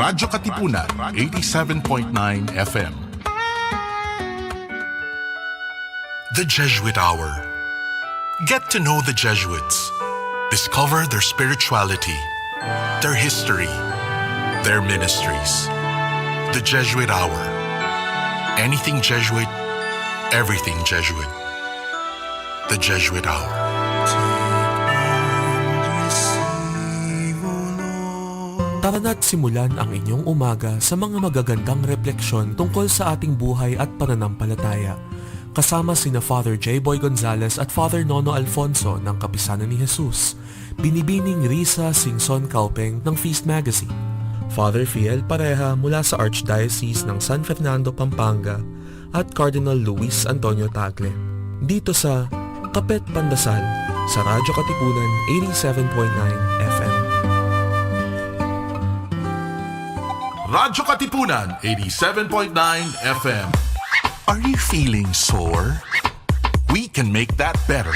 Radyo Katipunan, 87.9 FM. The Jesuit Hour. Get to know the Jesuits. Discover their spirituality, their history, their ministries. The Jesuit Hour. Anything Jesuit, everything Jesuit. The Jesuit Hour. Tara na't simulan ang inyong umaga sa mga magagandang refleksyon tungkol sa ating buhay at pananampalataya. Kasama sina Father J. Boy Gonzales at Father Nono Alfonso ng Kapisanan ni Jesus, Binibining Risa Singson Kaupeng ng Feast Magazine, Father Fiel Pareha mula sa Archdiocese ng San Fernando, Pampanga, at Cardinal Luis Antonio Tagle. Dito sa Kapet Pandasal sa Radyo Katipunan 87.9 FM. Radyo Katipunan, 87.9 FM. Are you feeling sore? We can make that better.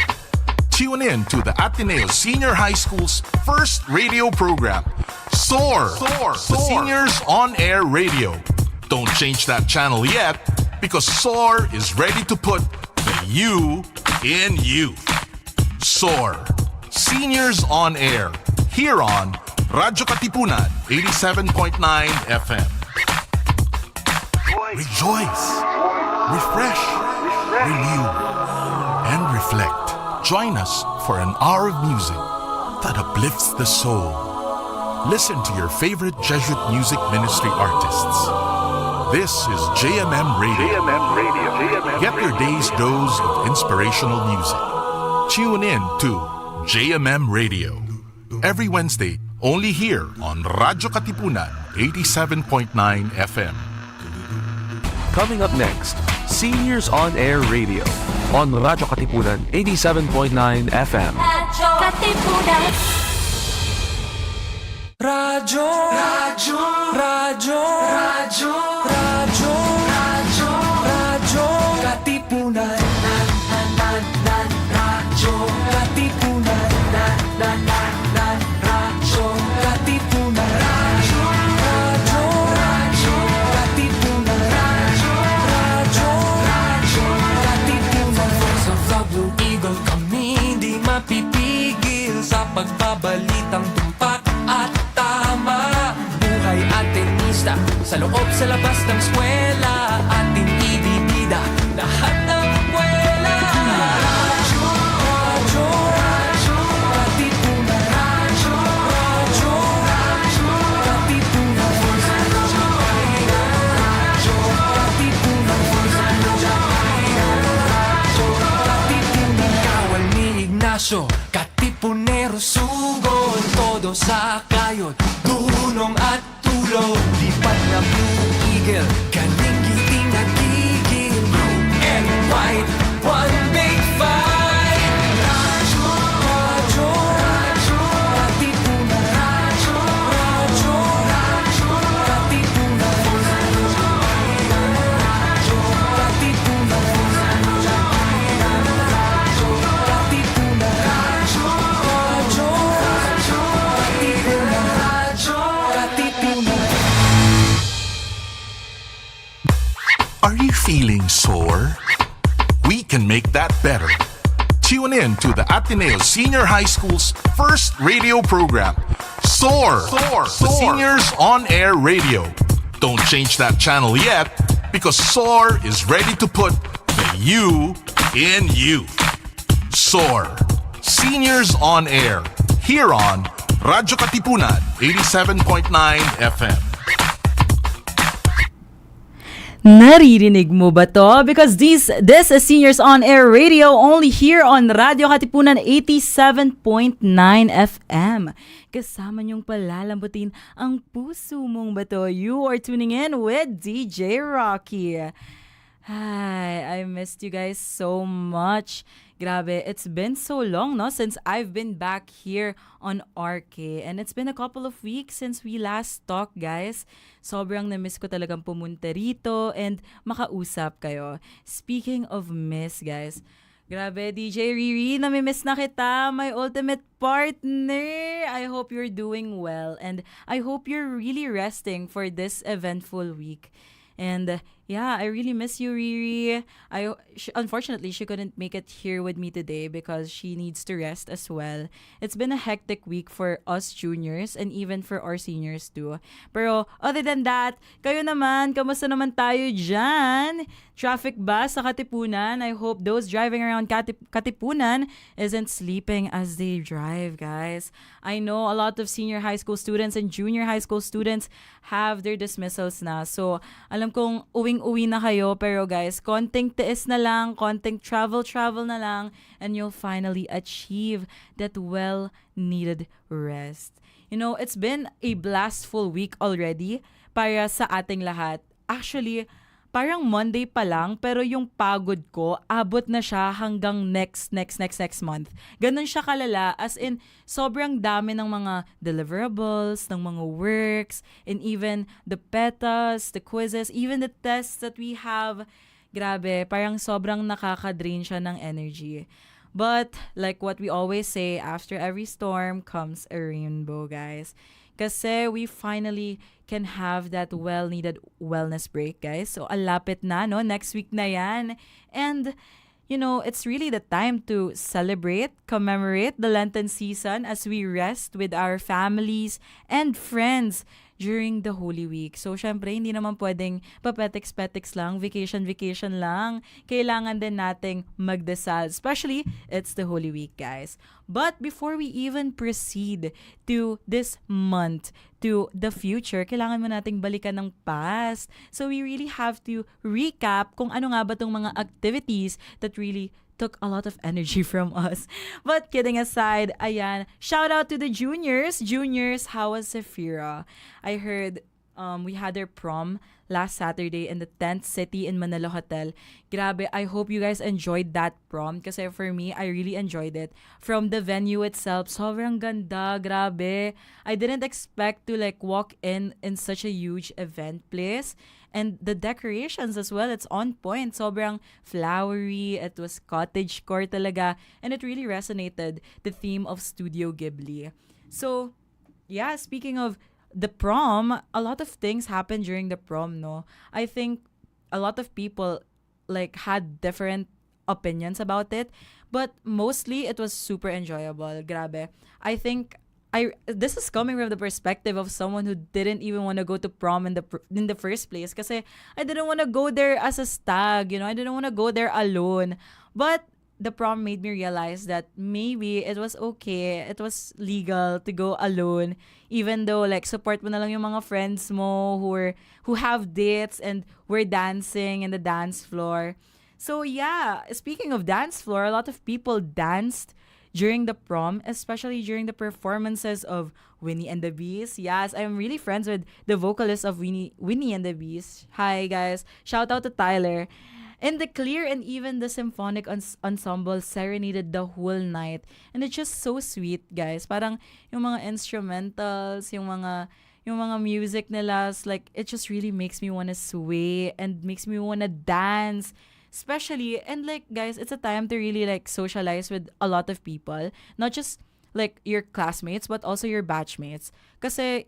Tune in to the Ateneo Senior High School's first radio program, SOAR, the Seniors On Air Radio. Don't change that channel yet, because SOAR is ready to put the you in youth. SOAR, Seniors On Air, here on Radyo Katipunan, 87.9 FM. Rejoice, refresh, renew, and reflect. Join us for an hour of music that uplifts the soul. Listen to your favorite Jesuit music ministry artists. This is JMM Radio. Get your day's dose of inspirational music. Tune in to JMM Radio every Wednesday, only here on Radyo Katipunan, 87.9 FM. Coming up next, Seniors On Air Radio on Radyo Katipunan, 87.9 FM. Radyo Katipunan. Radyo, Radyo, Radyo, Radyo, Radyo, Radyo, Radyo Katipunan. Radyo Katipunan. Radyo Katipunan. Radyo, Radyo, Radyo Katipunan. Radyo, Radyo, Radyo Katipunan. Sa Blue Eagle kami di mapipigil sa pagbabalitang tumpak at tama. Buhay Atenista sa loob sa labas ng eskwela, ating ibibida lahat ng eskwela. Radyo, Radyo, Radyo Katipunan. Radyo, Radyo, Radyo Katipunan. Radyo Katipunan. Radyo Katipunan. Kawal ni Ignacio, Katipunero sugod, todo sa kayod, dunong at tulog. Lipat na Blue Eagle, kaning giting nagigil. Blue and white, one big fight. Radyo, Radyo, Radyo Katipunan. Radyo, Radyo, Radyo Katipunan. Radyo Katipunan. Radyo Katipunan. Radyo, Radyo, Radyo Katipunan. Radyo Katipunan. Are you feeling sore? We can make that better. Tune in to the Ateneo Senior High School's first radio program, SOAR, the Seniors On Air Radio. Don't change that channel yet, because SOAR is ready to put the you in youth. SOAR, Seniors On Air, here on Radyo Katipunan, 87.9 FM. Naririnig mo ba to? Because this is Seniors On Air Radio only here on Radyo Katipunan 87.9 FM. Kasama niyong palalambutin ang puso mong bato. You are tuning in with DJ Rocky. Hi, I missed you guys so much. Grabe, it's been so long, no, since I've been back here on RK. And it's been a couple of weeks since we last talked, guys. Sobrang na-miss ko talagang pumunta rito and makausap kayo. Speaking of miss, guys, Grabe, DJ Riri, namimiss na kita, my ultimate partner. I hope you're doing well and I hope you're really resting for this eventful week. And yeah, I really miss you, Riri. Unfortunately, she couldn't make it here with me today because she needs to rest as well. It's been a hectic week for us juniors and even for our seniors too. Pero other than that, kayo naman, kamusta naman tayo dyan? Traffic ba sa Katipunan? I hope those driving around Katipunan isn't sleeping as they drive, guys. I know a lot of senior high school students and junior high school students have their dismissals na. So, alam kong uwing-uwi na kayo, pero guys, konting tiis na lang, konting travel na lang, and you'll finally achieve that well-needed rest. You know, it's been a blastful week already para sa ating lahat. Actually, parang Monday pa lang, pero yung pagod ko, abot na siya hanggang next month. Ganun siya kalala, as in, sobrang dami ng mga deliverables, ng mga works, and even the petas, the quizzes, even the tests that we have. Grabe, parang sobrang nakaka-drain siya ng energy. But, like what we always say, after every storm comes a rainbow, guys. Kasi we finally can have that well-needed wellness break, guys. So, alapit na, no? Next week na yan. And, you know, it's really the time to celebrate, commemorate the Lenten season as we rest with our families and friends during the Holy Week. So, syempre, hindi naman pwedeng papetiks-petiks lang, vacation lang. Kailangan din nating magdasal. Especially, it's the Holy Week, guys. But before we even proceed to this month, to the future, kailangan mo nating balikan ng past. So, we really have to recap kung ano nga ba tong mga activities that really took a lot of energy from us. But kidding aside, ayan, shout out to the juniors. Juniors, how was Sephira? I heard we had their prom last Saturday in the 10th City in Manila Hotel. Grabe, I hope you guys enjoyed that prom kasi for me, I really enjoyed it. From the venue itself, sobrang ganda, grabe. I didn't expect to like walk in such a huge event place. And the decorations as well, it's on point. Sobrang flowery, it was cottagecore talaga. And it really resonated the theme of Studio Ghibli. So, yeah, speaking of the prom, a lot of things happened during the prom, no? I think a lot of people like had different opinions about it, but mostly it was super enjoyable. Grabe. I think this is coming from the perspective of someone who didn't even want to go to prom in the first place kasi I didn't want to go there as a stag, you know? I didn't want to go there alone. But the prom made me realize that maybe it was okay, it was legal to go alone, even though like support mo na lang yung mga friends mo who have dates and we're dancing in the dance floor. So yeah, speaking of dance floor, a lot of people danced during the prom, especially during the performances of Winnie and the Beast. Yes, I'm really friends with the vocalist of Winnie and the Beast. Hi guys, shout out to Tyler. And the clear and even the symphonic ensemble serenaded the whole night. And it's just so sweet, guys. Parang yung mga instrumentals, yung mga music nila, like, it just really makes me want to sway and makes me want to dance. Especially, and like, guys, it's a time to really like socialize with a lot of people. Not just like your classmates, but also your batchmates. Kasi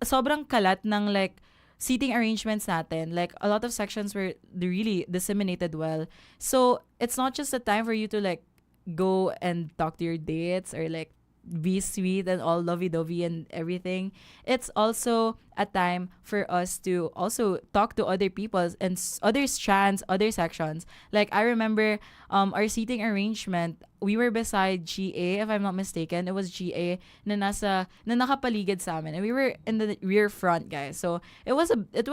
sobrang kalat ng like seating arrangements natin, like a lot of sections were really disseminated well. So it's not just a time for you to like go and talk to your dates or like be sweet and all lovey-dovey and everything. It's also a time for us to also talk to other people and other strands, other sections. Like I remember our seating arrangement, we were beside GA, if I'm not mistaken. It was GA na nakapaligid sa amin. And we were in the rear front, guys. So it was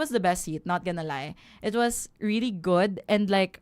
the best seat, not gonna lie. It was really good and like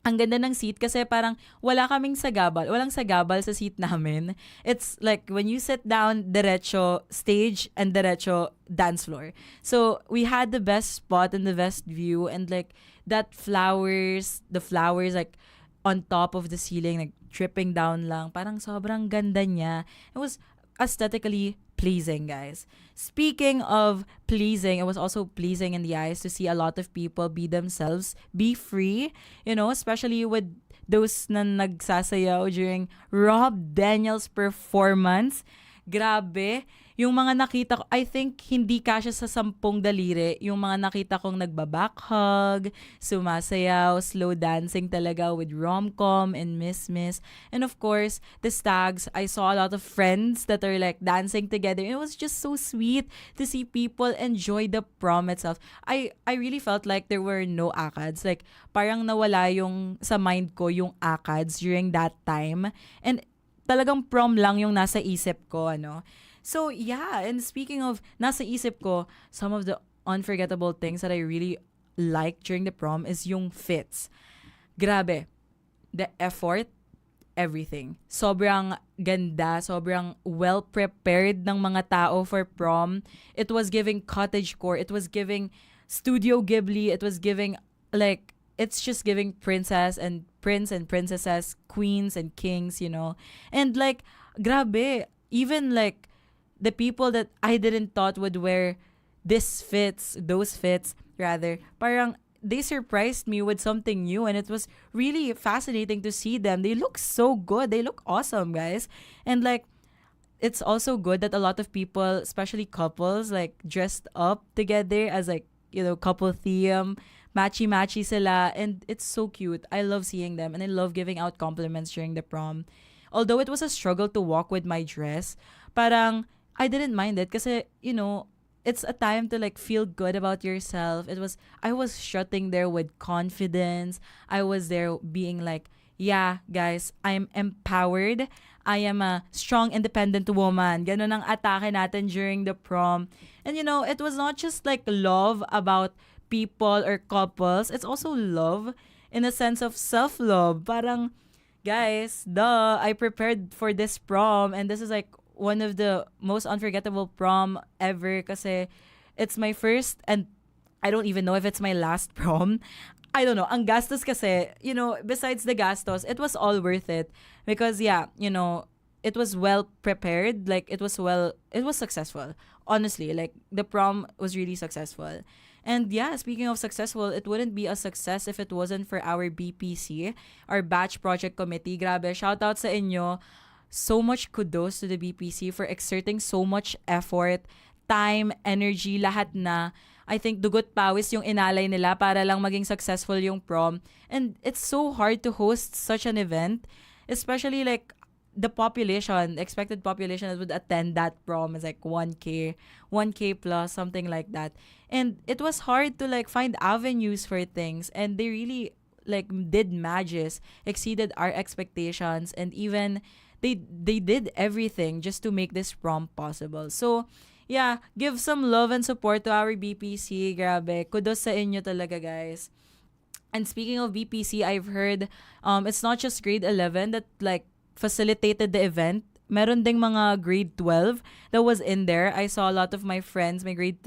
ang ganda ng seat kasi parang walang sagabal sa seat namin. It's like when you sit down, diretso stage and diretso dance floor. So we had the best spot and the best view, and like the flowers like on top of the ceiling, like dripping down lang. Parang sobrang ganda niya. It was aesthetically pleasing, guys. Speaking of pleasing, it was also pleasing in the eyes to see a lot of people be themselves, be free, you know, especially with those na nagsasayaw during Rob Daniels' performance. Grabe. Yung mga nakita ko, I think hindi kasya sa 10 daliri. Yung mga nakita kong nagbaback hug, sumasayaw, slow dancing talaga with rom-com and Miss. And of course, the stags, I saw a lot of friends that are like dancing together. It was just so sweet to see people enjoy the prom itself. I really felt like there were no ACADS. Like, parang nawala yung sa mind ko yung ACADS during that time. And talagang prom lang yung nasa isip ko, ano. So, yeah, and speaking of nasa isip ko, some of the unforgettable things that I really liked during the prom is yung fits. Grabe. The effort, everything. Sobrang ganda, sobrang well-prepared ng mga tao for prom. It was giving cottagecore, it was giving Studio Ghibli, it was giving, like, it's just giving princess and prince and princesses, queens and kings, you know. And like, grabe, even like the people that I didn't thought would wear those fits, rather, parang they surprised me with something new, and it was really fascinating to see them. They look so good. They look awesome, guys. And like, it's also good that a lot of people, especially couples, like dressed up together as like, you know, couple theme, matchy sila, and it's so cute. I love seeing them, and I love giving out compliments during the prom. Although it was a struggle to walk with my dress, parang I didn't mind it kasi, you know, it's a time to like feel good about yourself. I was strutting there with confidence. I was there being like, yeah, guys, I'm empowered. I am a strong, independent woman. Ganun ang atake natin during the prom. And you know, it was not just like love about people or couples. It's also love in a sense of self-love. Parang, guys, I prepared for this prom, and this is like one of the most unforgettable prom ever kasi it's my first, and I don't even know if it's my last prom. I don't know. Ang gastos kasi, you know, besides the gastos, it was all worth it. Because, yeah, you know, it was well prepared. Like, it was successful. Honestly, like, the prom was really successful. And yeah, speaking of successful, it wouldn't be a success if it wasn't for our BPC, our Batch Project Committee. Grabe, shout out sa inyo. So much kudos to the BPC for exerting so much effort, time, energy, lahat na. I think dugot pawis yung inalay nila para lang maging successful yung prom. And it's so hard to host such an event, especially like the expected population that would attend that prom is like 1K plus, something like that. And it was hard to like find avenues for things, and they really like did magic, exceeded our expectations, and even they did everything just to make this prom possible. So, yeah, give some love and support to our BPC. Grabe. Kudos sa inyo talaga, guys. And speaking of BPC, I've heard it's not just grade 11 that like facilitated the event. Meron ding mga grade 12 that was in there. I saw a lot of my friends, my grade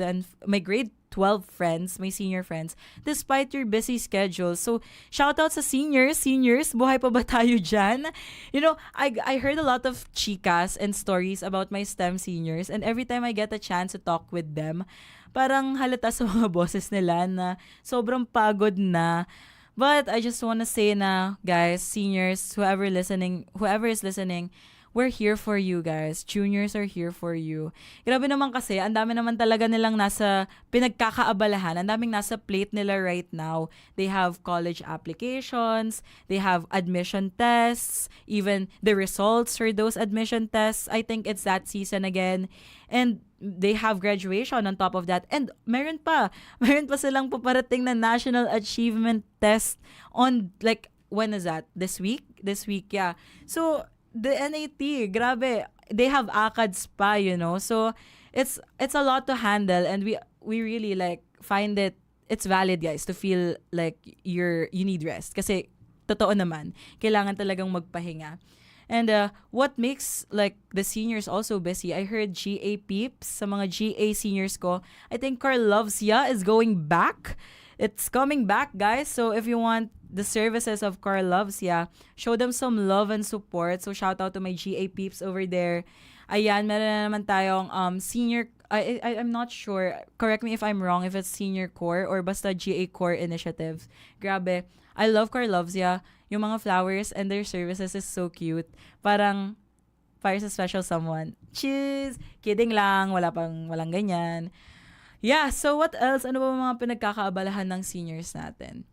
12 friends, my senior friends, despite your busy schedule. So, shout out sa seniors. Buhay pa ba tayo dyan? You know, I heard a lot of chicas and stories about my STEM seniors, and every time I get a chance to talk with them, parang halata sa mga boses nila na sobrang pagod na. But I just want to say na, guys, seniors, whoever is listening, we're here for you, guys. Juniors are here for you. Grabe naman kasi, ang dami naman talaga nilang nasa pinagkakaabalahan. Ang daming nasa plate nila right now. They have college applications. They have admission tests. Even the results for those admission tests. I think it's that season again. And they have graduation on top of that. And meron pa silang paparating na national achievement test on, like, when is that? This week, yeah. So, the NAT, grabe, they have ACADS pa, you know. So it's a lot to handle, and we really like find it's valid, guys, to feel like you need rest kasi totoo naman, kailangan talagang magpahinga. And what makes like the seniors also busy, I heard GA peeps, sa mga GA seniors ko, I think Carl Loves Ya is going back. It's coming back, guys. So if you want the services of Carl Loves Ya, show them some love and support. So shout out to my GA peeps over there. Ayan, meron na naman tayong senior, I'm not sure, correct me if I'm wrong, if it's senior core or basta GA core initiatives. Grabe, I love Carl Loves Ya. yung mga flowers and their services is so cute. Parang para sa special someone. Cheers! Kidding lang, walang ganyan. Yeah, so what else? Ano ba mga pinagkakaabalahan ng seniors natin?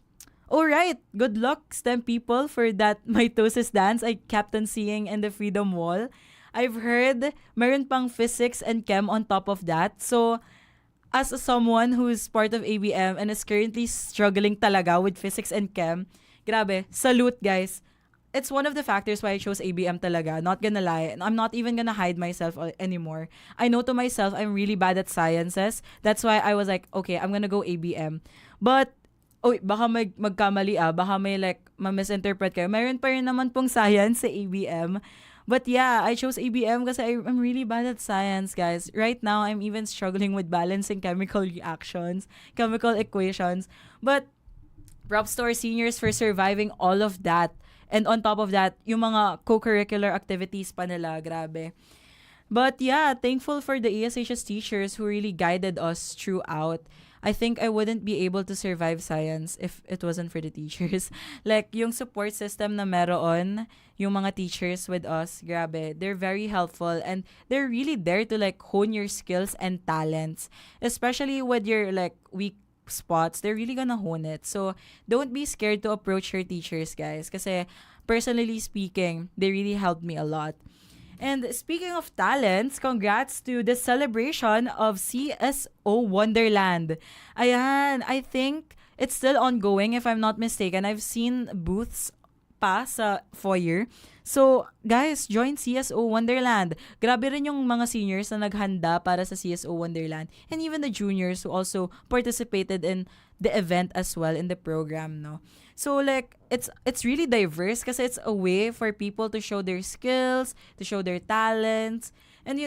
Alright, good luck STEM people for that mitosis dance I kept on seeing in the Freedom Wall. I've heard meron pang physics and chem on top of that. So, as someone who's part of ABM and is currently struggling talaga with physics and chem, grabe, salute guys. It's one of the factors why I chose ABM talaga. Not gonna lie. I'm not even gonna hide myself anymore. I know to myself I'm really bad at sciences. That's why I was like, okay, I'm gonna go ABM. But, baka magkamali baka may ma-misinterpret kayo. Mayroon pa rin naman pong science sa ABM. But yeah, I chose ABM kasi I'm really bad at science, guys. Right now, I'm even struggling with balancing chemical reactions, chemical equations. But props to our seniors for surviving all of that. And on top of that, yung mga co-curricular activities pa nila, grabe. But yeah, thankful for the ASHS teachers who really guided us throughout. I think I wouldn't be able to survive science if it wasn't for the teachers. Like, yung support system na meron, yung mga teachers with us, grabe, they're very helpful and they're really there to hone your skills and talents. Especially with your weak spots, they're really gonna hone it. So, don't be scared to approach your teachers, guys. Kasi, personally speaking, they really helped me a lot. And speaking of talents, congrats to the celebration of CSO Wonderland. Ayan, I think it's still ongoing if I'm not mistaken. I've seen booths pa sa foyer. So, guys, join CSO Wonderland. Grabe rin yung mga seniors na naghanda para sa CSO Wonderland. And even the juniors who also participated in the event as well in the program, no? So, it's really diverse kasi it's a way for people to show their skills, to show their talents. And,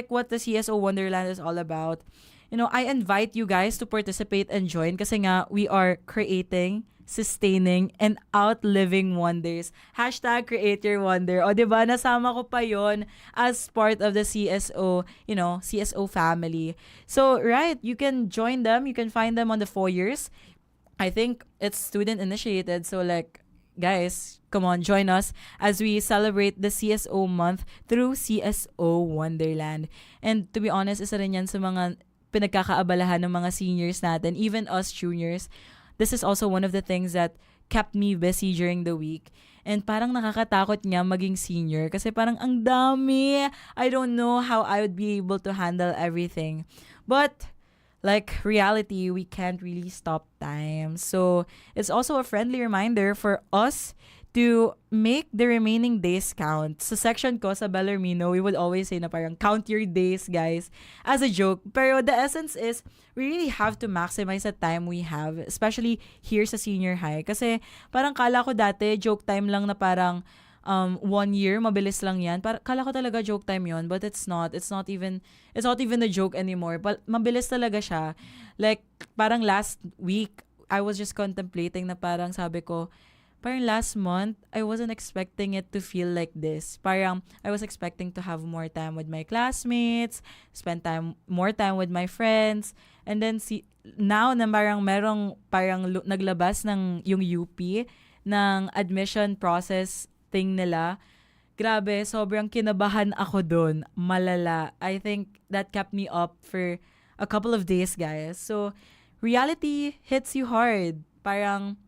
what the CSO Wonderland is all about. I invite you guys to participate and join kasi nga we are creating, sustaining, and outliving wonders. # create your wonder. O, diba? Nasama ko pa yon as part of the CSO, CSO family. So, right, you can join them. You can find them on the foyers. I think it's student-initiated. So, guys, come on, join us as we celebrate the CSO month through CSO Wonderland. And to be honest, isa rin yan sa mga pinagkakaabalahan ng mga seniors natin, even us juniors. This is also one of the things that kept me busy during the week. And parang nakakatakot nga maging senior kasi parang ang dami. I don't know how I would be able to handle everything. But reality, we can't really stop time. So it's also a friendly reminder for us to make the remaining days count. Sa section ko sa Bellarmino, we would always say na parang count your days, guys, as a joke. Pero the essence is, we really have to maximize the time we have, especially here sa senior high. Kasi parang kala ko dati, joke time lang na parang 1 year, mabilis lang yan. Kala ko talaga joke time yon, but it's not. It's not even a joke anymore. But mabilis talaga siya. Parang last week, I was just contemplating na parang sabi ko, parang last month, I wasn't expecting it to feel like this. Parang I was expecting to have more time with my classmates, spend more time with my friends, and then now na merong naglabas ng yung UP ng admission process thing nila. Grabe, sobrang kinabahan ako dun. Malala. I think that kept me up for a couple of days, guys. So, reality hits you hard. Parang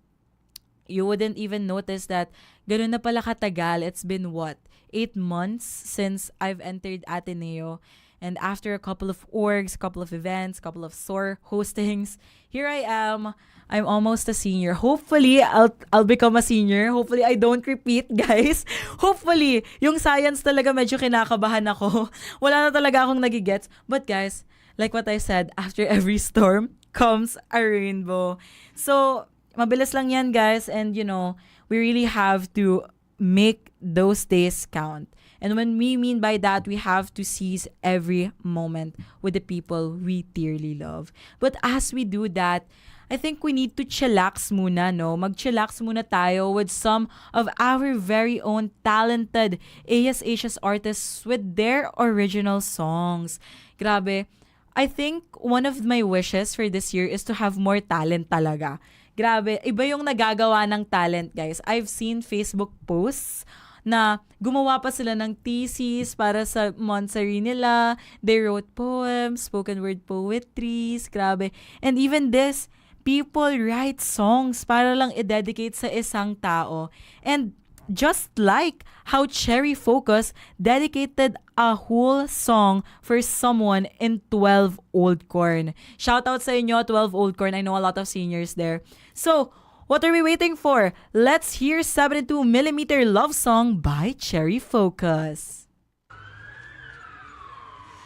you wouldn't even notice that ganun na pala katagal. It's been 8 months since I've entered Ateneo. And after a couple of orgs, couple of events, couple of SOAR hostings, here I am. I'm almost a senior. Hopefully, I'll become a senior. Hopefully, I don't repeat, guys. Hopefully, yung science talaga medyo kinakabahan ako. Wala na talaga akong nagigets. But guys, like what I said, after every storm comes a rainbow. So, mabilis lang yan, guys. And, we really have to make those days count. And when we mean by that, we have to seize every moment with the people we dearly love. But as we do that, I think we need to chillax muna, no? Mag-chillax muna tayo with some of our very own talented ASHS artists with their original songs. Grabe. I think one of my wishes for this year is to have more talent talaga. Grabe, iba yung nagagawa ng talent, guys. I've seen Facebook posts na gumawa pa sila ng thesis para sa monthsary nila. They wrote poems, spoken word poetries, grabe. And even this, people write songs para lang i-dedicate sa isang tao. And just like how Cherry Focus dedicated a whole song for someone in 12 Old Corn. Shout out sa inyo, 12 Old Corn. I know a lot of seniors there. So, what are we waiting for? Let's hear 72mm Love Song by Cherry Focus.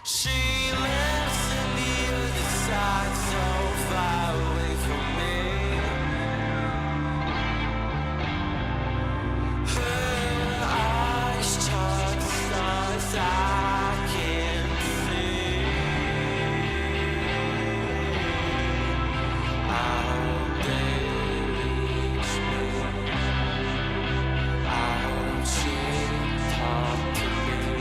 She lives in the other side, so far away from me. Her eyes touch stars I can't see. How they reach me, how she talk to me.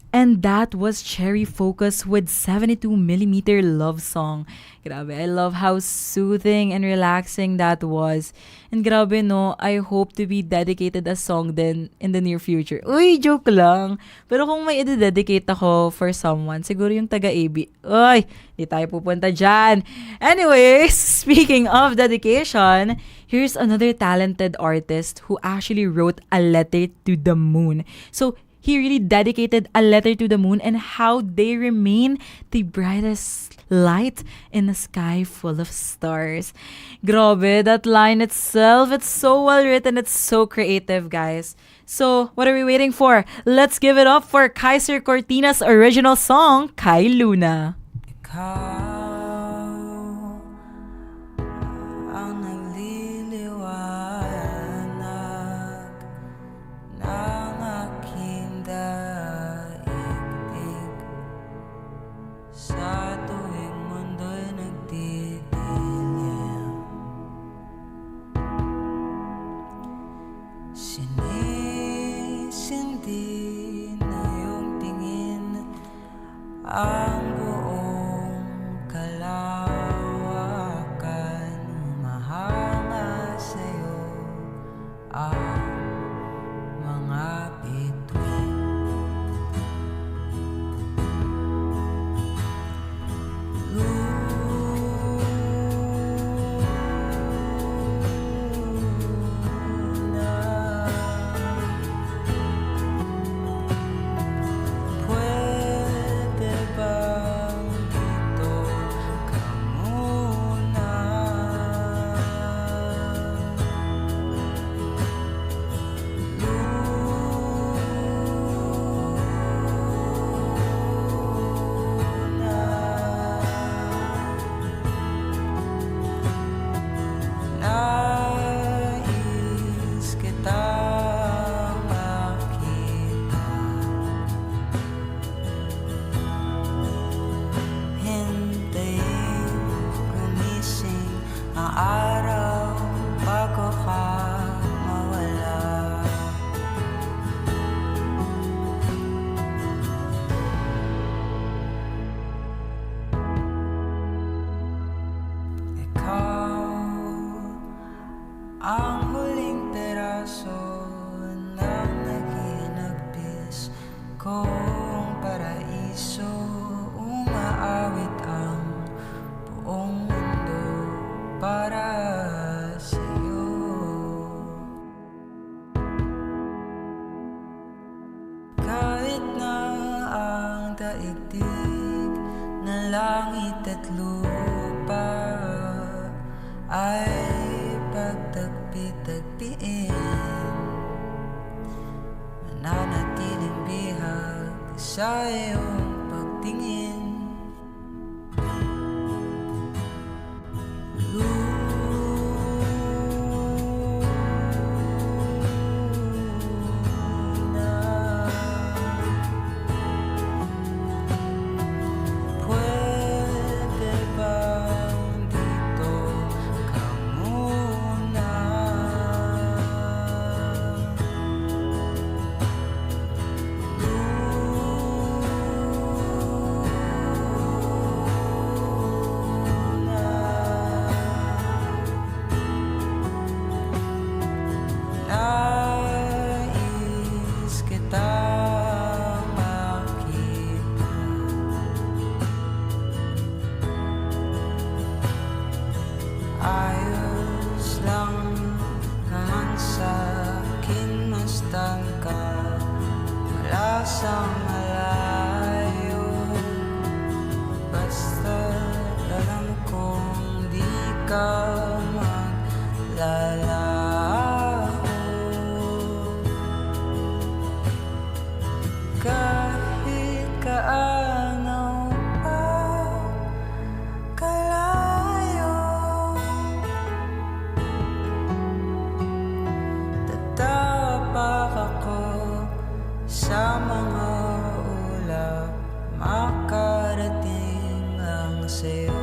And that was Cherry Focus with 72mm Love Song. Grabe, I love how soothing and relaxing that was. And grabe no, I hope to be dedicated a song then in the near future. Uy, joke lang. Pero kung may i-dedicate ako for someone, siguro yung taga-AB. Uy, di tayo pupunta dyan. Anyways, speaking of dedication, here's another talented artist who actually wrote a letter to the moon. So, he really dedicated a letter to the moon and how they remain the brightest light in a sky full of stars. Grabe, that line itself, it's so well written, it's so creative, guys. So, what are we waiting for? Let's give it up for Kaiser Cortina's original song, Kay Luna. Ang buong araw bago ka mawala. Ikaw ang huling peraso ng naginagpis kong paraiso. Umaawit ang buong mundo para sa'yo. Kahit na ang daigdig ng langit at lupa ay pagtagpi-tagpiin, mananatiling bihag sa iyong pagtingin. Luna, pwede bang dito ka muna? Nais kitang makita. Ayos lang naman sa'kin, mastan ka wala sa malayo. Basta alam kong di ka maglalaho. Kahit kaano pa kalayo, tatapak ako sa mga ulap, makarating lang sa'yo.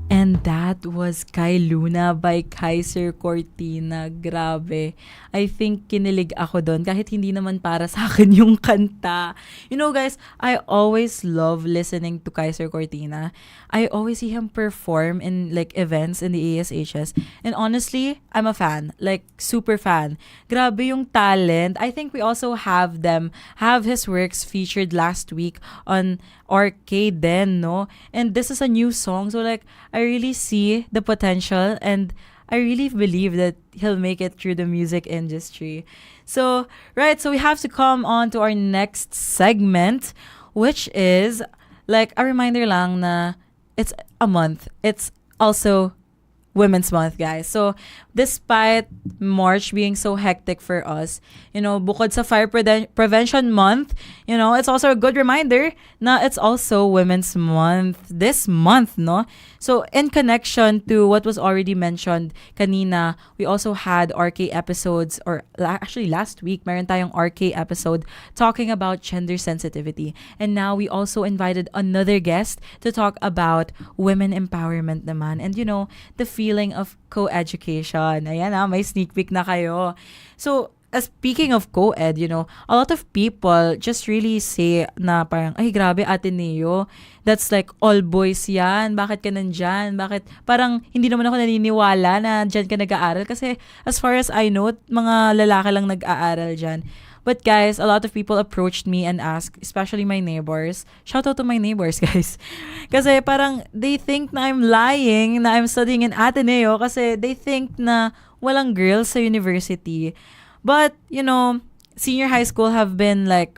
And that was Kay Luna by Kaiser Cortina. Grabe. I think kinilig ako doon kahit hindi naman para sa akin yung kanta. You know guys, I always love listening to Kaiser Cortina. I always see him perform in like events in the ASHS. And honestly, I'm a fan. Like super fan. Grabe yung talent. I think we also have his works featured last week on Arcade then, no? And this is a new song. So like, I really see the potential and I really believe that he'll make it through the music industry. So, right, so we have to come on to our next segment, which is like a reminder lang na it's a month. It's also Women's Month, guys. So, despite March being so hectic for us, you know, bukod sa Fire Prevention Month, you know, it's also a good reminder na it's also Women's Month this month, no? So, in connection to what was already mentioned kanina, we also had RK episodes, or actually last week, meron tayong RK episode talking about gender sensitivity. And now we also invited another guest to talk about women empowerment naman. And, you know, the feeling of co-education. Ayan may sneak peek na kayo. So, speaking of co-ed, you know, a lot of people just really say na parang, ay grabe Ateneo, that's like all boys yan, bakit ka nandyan, bakit, parang hindi naman ako naniniwala na dyan ka nag-aaral kasi as far as I know, mga lalaki lang nag-aaral dyan. But guys, a lot of people approached me and asked, especially my neighbors. Shout out to my neighbors, guys. Kasi parang they think na I'm lying, na I'm studying in Ateneo kasi they think na walang girls sa university. But, you know, senior high school have been like,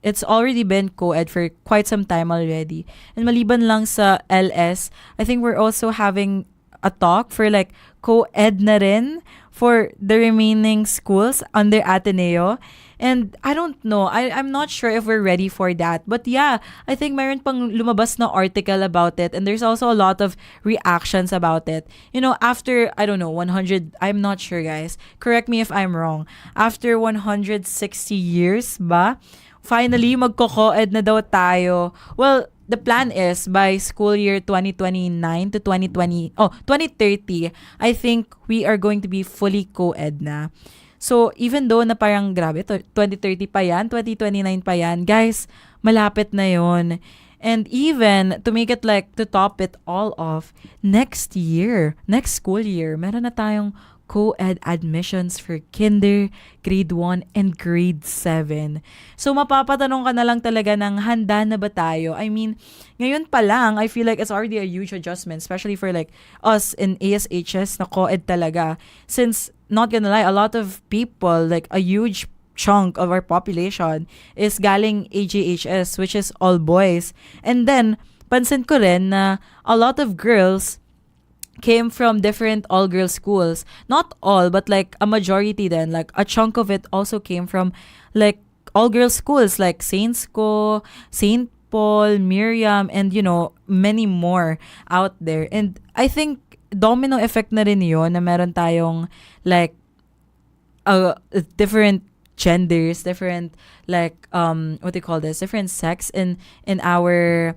it's already been co-ed for quite some time already. And maliban lang sa LS, I think we're also having a talk for like co-ed na rin for the remaining schools under Ateneo. And I don't know, I'm not sure if we're ready for that. But yeah, I think mayroon pang lumabas na article about it. And there's also a lot of reactions about it. You know, after, I don't know, 100, I'm not sure guys. Correct me if I'm wrong. After 160 years ba? Finally, magko-co-ed na daw tayo. Well, the plan is by school year 2029 to 2030, I think we are going to be fully co-ed na. So, even though na parang grabe, 2030 pa yan, 2029 pa yan, guys, malapit na yon. And even, to make it like, to top it all off, next school year, meron na tayong co-ed admissions for kinder, grade 1, and grade 7. So, mapapatanong ka na lang talaga ng handa na ba tayo? I mean, ngayon pa lang, I feel like it's already a huge adjustment, especially for like us in ASHS na co-ed talaga. Since, not gonna lie, a lot of people, like a huge chunk of our population is galing AJHS, which is all boys. And then, pansin ko rin na a lot of girls came from different all-girls schools. Not all, but like a majority then. Like a chunk of it also came from like all-girls schools like Saintsco, St. Paul, Miriam, and many more out there. And I think domino effect na rin yun na meron tayong like different genders, different like what do you call this? Different sex in our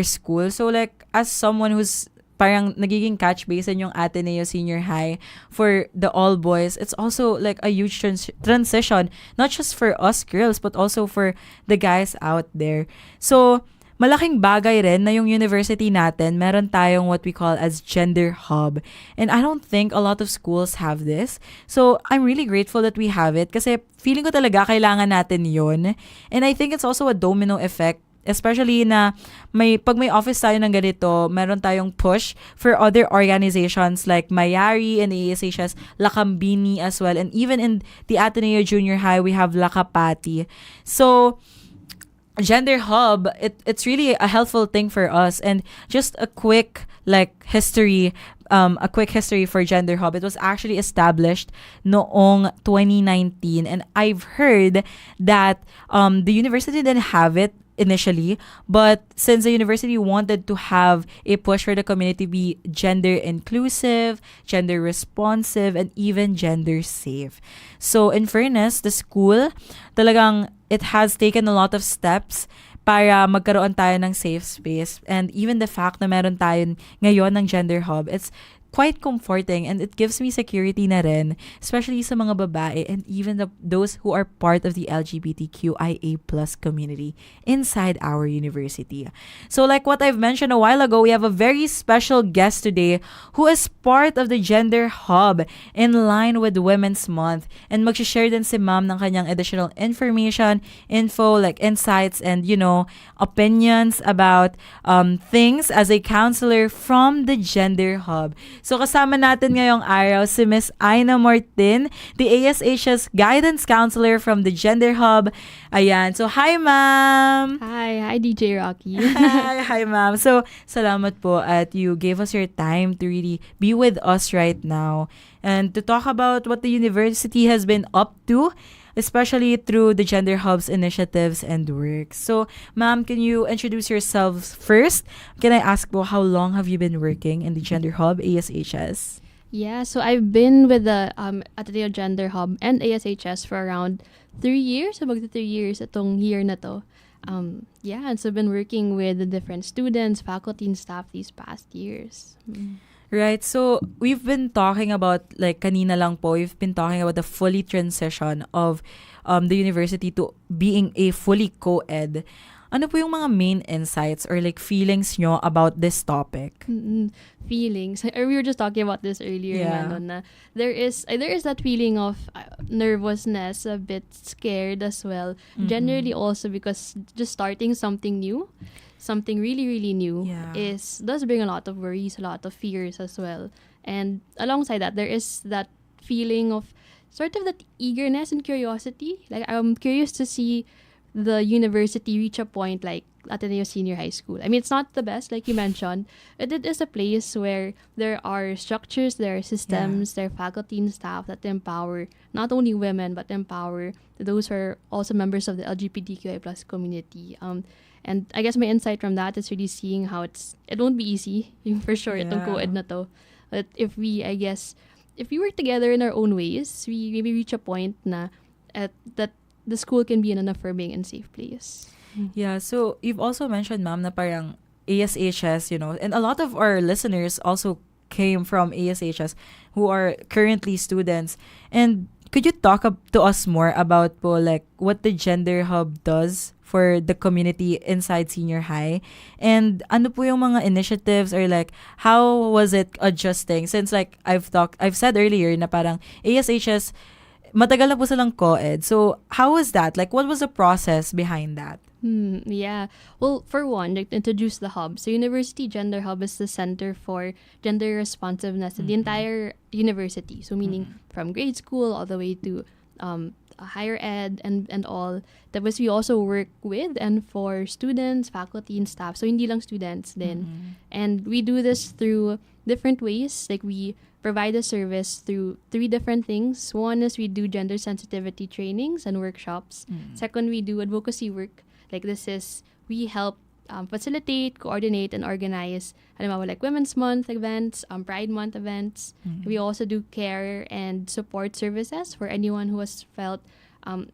school. So like as someone who's parang nagiging catch basin yung Ateneo Senior High for the all boys, it's also like a huge transition, not just for us girls, but also for the guys out there. So, malaking bagay rin na yung university natin, meron tayong what we call as gender hub. And I don't think a lot of schools have this. So, I'm really grateful that we have it kasi feeling ko talaga kailangan natin yun. And I think it's also a domino effect. Especially na pag may office tayo ng ganito, meron tayong push for other organizations like Mayari and ASHS, Lakambini as well. And even in the Ateneo Junior High, we have Lakapati. So, Gender Hub, it's really a helpful thing for us. And just a quick history for Gender Hub. It was actually established noong 2019. And I've heard that the university didn't have it initially, but since the university wanted to have a push for the community to be gender inclusive, gender responsive, and even gender safe. So in fairness, the school, talagang it has taken a lot of steps para magkaroon tayo ng safe space. And even the fact na meron tayo ngayon ng Gender Hub, it's quite comforting and it gives me security na rin, especially sa mga babae and even those who are part of the LGBTQIA+ community inside our university. So like what I've mentioned a while ago, we have a very special guest today who is part of the Gender Hub in line with Women's Month, and mag-share din si ma'am ng kanyang additional information, info, like insights and opinions about things as a counselor from the Gender Hub. So kasama natin ngayong araw si Miss Aina Martin, the ASHS Guidance Counselor from the Gender Hub. Ayan. So hi ma'am! Hi DJ Rocky. Hi ma'am. So salamat po at you gave us your time to really be with us right now and to talk about what the university has been up to, especially through the Gender Hub's initiatives and work. So, ma'am, can you introduce yourselves first? Can I ask po, how long have you been working in the Gender Hub, ASHS? Yeah, so I've been with the Ateneo Gender Hub and ASHS for around 3 years. So magta 3 years itong year na to. And so I've been working with the different students, faculty, and staff these past years. Right. So, we've been talking about, like, kanina lang po, we've been talking about the fully transition of the university to being a fully co-ed. Ano po yung mga main insights or like feelings nyo about this topic? Feelings. We were just talking about this earlier. Yeah. Na there is that feeling of nervousness, a bit scared as well. Mm-hmm. Generally also because just starting something new, something really, really new does bring a lot of worries, a lot of fears as well. And alongside that, there is that feeling of sort of that eagerness and curiosity. Like I'm curious to see the university reach a point like Ateneo Senior High School. I mean, it's not the best, like you mentioned. It is a place where there are structures, there are systems, there are faculty and staff that empower not only women, but empower those who are also members of the LGBTQI+ community. And I guess my insight from that is really seeing how it won't be easy, for sure, itong co-ed na to. But if we work together in our own ways, we maybe reach a point na that the school can be in an affirming and safe place. Yeah, so you've also mentioned, ma'am, na parang ASHS, and a lot of our listeners also came from ASHS who are currently students. And could you talk to us more about po like what the Gender Hub does for the community inside senior high? And ano po yung mga initiatives, or like how was it adjusting? Since like I've said earlier na parang ASHS, matagal na po silang co-ed. So how was that? Like what was the process behind that? Yeah. Well, for one, like, to introduce the hub. So, University Gender Hub is the center for gender responsiveness in the entire university. So, meaning from grade school all the way to higher ed and all. Tapos we also work with and for students, faculty, and staff. So, hindi lang students din. And we do this through different ways. Like, we provide a service through 3 different things. One is we do gender sensitivity trainings and workshops. Second, we do advocacy work. Like this is, we help facilitate, coordinate, and organize, like Women's Month events, Pride Month events. We also do care and support services for anyone who has felt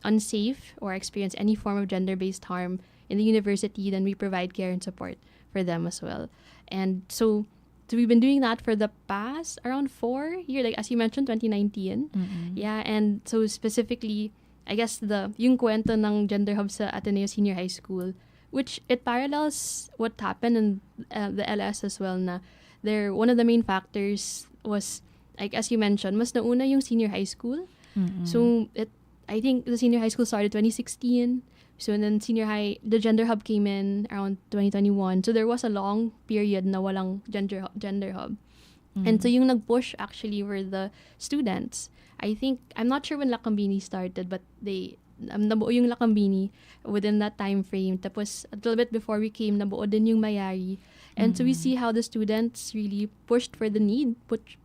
unsafe or experienced any form of gender-based harm in the university. Then we provide care and support for them as well. And so we've been doing that for the past around 4 years, like as you mentioned, 2019. Yeah, and so specifically, I guess yung kwento ng Gender Hub sa Ateneo Senior High School, which it parallels what happened in the LS as well, na one of the main factors was, like as you mentioned, mas nauna yung senior high school. So I think the senior high school started 2016. So and then the Gender Hub came in around 2021. So there was a long period na walang Gender Hub. And so yung nag-push actually were the students. I think, I'm not sure when Lakambini started, but nabuo yung Lakambini within that time frame. Tapos, a little bit before we came, nabuo din yung Mayari. And so we see how the students really pushed for the need,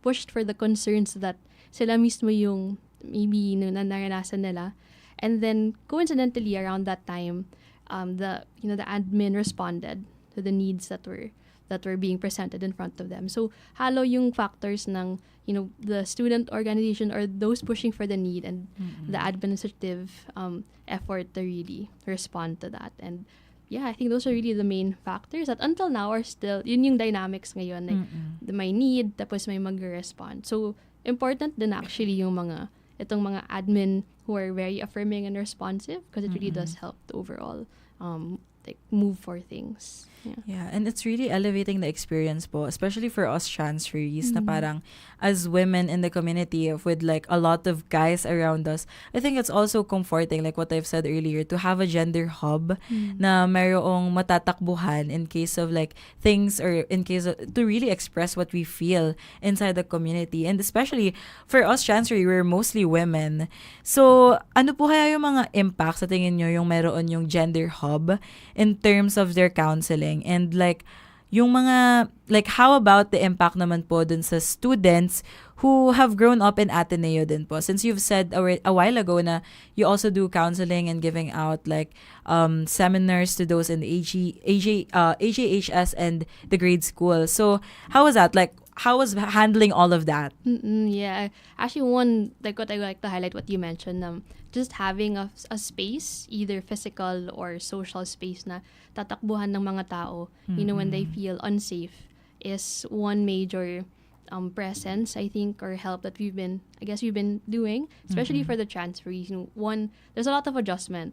pushed for the concerns that sila mismo yung maybe naranasan nila. And then, coincidentally, around that time, the admin responded to the needs that were being presented in front of them. So, halo yung factors ng, the student organization or those pushing for the need and the administrative effort to really respond to that. And yeah, I think those are really the main factors that until now are still, yun yung dynamics ngayon. Like, may need, tapos may mag-respond. So, important din actually yung itong mga admin who are very affirming and responsive, because it really does help the overall move for things. Yeah, and it's really elevating the experience po, especially for us transferees na parang as women in the community with like a lot of guys around us. I think it's also comforting, like what I've said earlier, to have a gender hub na mayroong matatakbuhan in case of like things, or in case of, to really express what we feel inside the community. And especially for us transferee, we're mostly women. So, ano po kaya yung mga impacts sa tingin nyo yung meron yung gender hub in terms of their counseling? And like, yung mga, like, how about the impact naman po dun sa students who have grown up in Ateneo din po? Since you've said a while ago na you also do counseling and giving out like seminars to those in the AJHS and the grade school. So how was that? Like, how was handling all of that? Yeah, actually, one, like what I would like to highlight what you mentioned, just having a space, either physical or social space na tatakbuhan ng mga tao, when they feel unsafe, is one major presence, I think, or help that we've been doing, especially for the transferees. One, there's a lot of adjustment,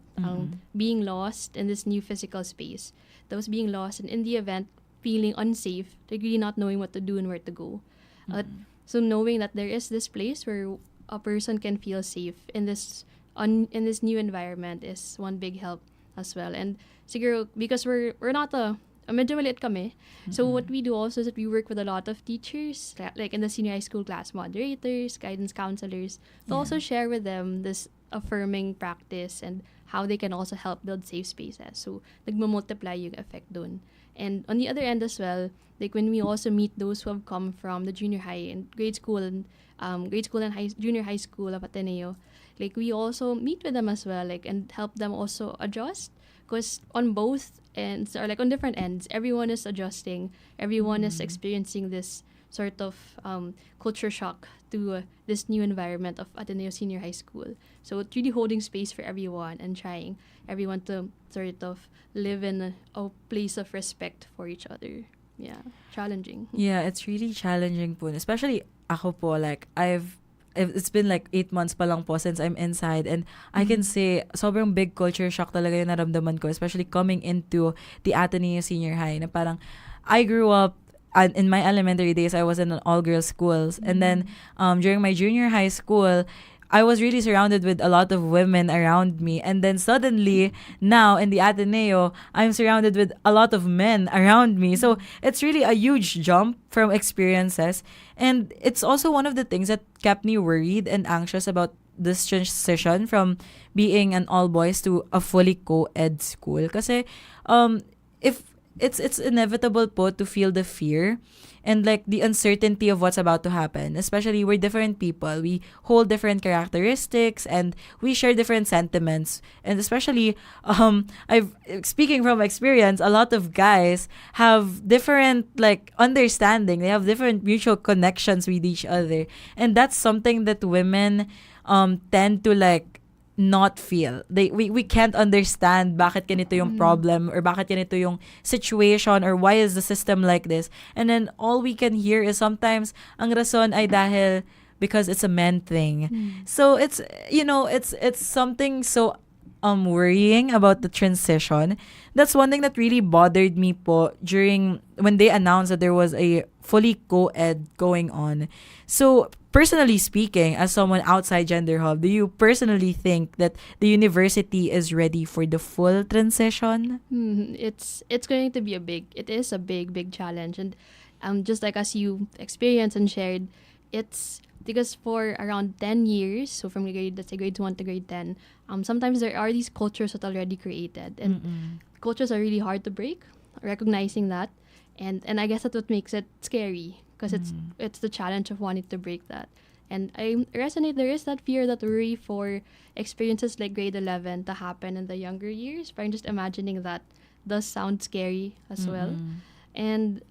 being lost in this new physical space. Those being lost, and in the event, feeling unsafe, like really not knowing what to do and where to go. So knowing that there is this place where a person can feel safe in this new environment is one big help as well. And siguro, because we're not medyo maliit kami. So what we do also is that we work with a lot of teachers, like in the senior high school class moderators, guidance counselors, to also share with them this affirming practice and how they can also help build safe spaces. So nagmamultiply yung effect dun. And on the other end as well, like when we also meet those who have come from the junior high and grade school and junior high school of Ateneo, like we also meet with them as well, like, and help them also adjust. Because on both ends, or like on different ends, everyone is adjusting. Everyone is experiencing this sort of culture shock to this new environment of Ateneo Senior High School. So it's really holding space for everyone and trying everyone to sort of live in a place of respect for each other. Yeah, challenging. Yeah, it's really challenging po. Especially ako po, like, it's been like 8 months pa lang po since I'm inside, and I can say sobrang big culture shock talaga yung naramdaman ko, especially coming into the Ateneo Senior High, na parang I grew up in my elementary days. I was in an all-girls schools, and then during my junior high school, I was really surrounded with a lot of women around me, and then suddenly now in the Ateneo, I'm surrounded with a lot of men around me. So it's really a huge jump from experiences, and it's also one of the things that kept me worried and anxious about this transition from being an all boys to a fully co-ed school. Kasi if it's inevitable po to feel the fear and like the uncertainty of what's about to happen. Especially we're different people. We hold different characteristics and we share different sentiments. And especially I've speaking from experience, a lot of guys have different like understanding. They have different mutual connections with each other. And that's something that women tend to like not feel. We can't understand bakit ganito yung problem or bakit ganito yung situation or why is the system like this. And then all we can hear is sometimes ang rason ay dahil because it's a men thing. So it's it's something so worrying about the transition. That's one thing that really bothered me po during when they announced that there was a fully co-ed going on. So personally speaking, as someone outside Gender Hub, do you personally think that the university is ready for the full transition? It's going to be it is a big challenge, and just like as you experienced and shared, it's because for around 10 years, so from grade 1 to grade 10, sometimes there are these cultures that are already created, and cultures are really hard to break. Recognizing that, and I guess that's what makes it scary. Because it's the challenge of wanting to break that. And I resonate, there is that fear, that worry for experiences like grade 11 to happen in the younger years. But I'm just imagining that does sound scary as well. And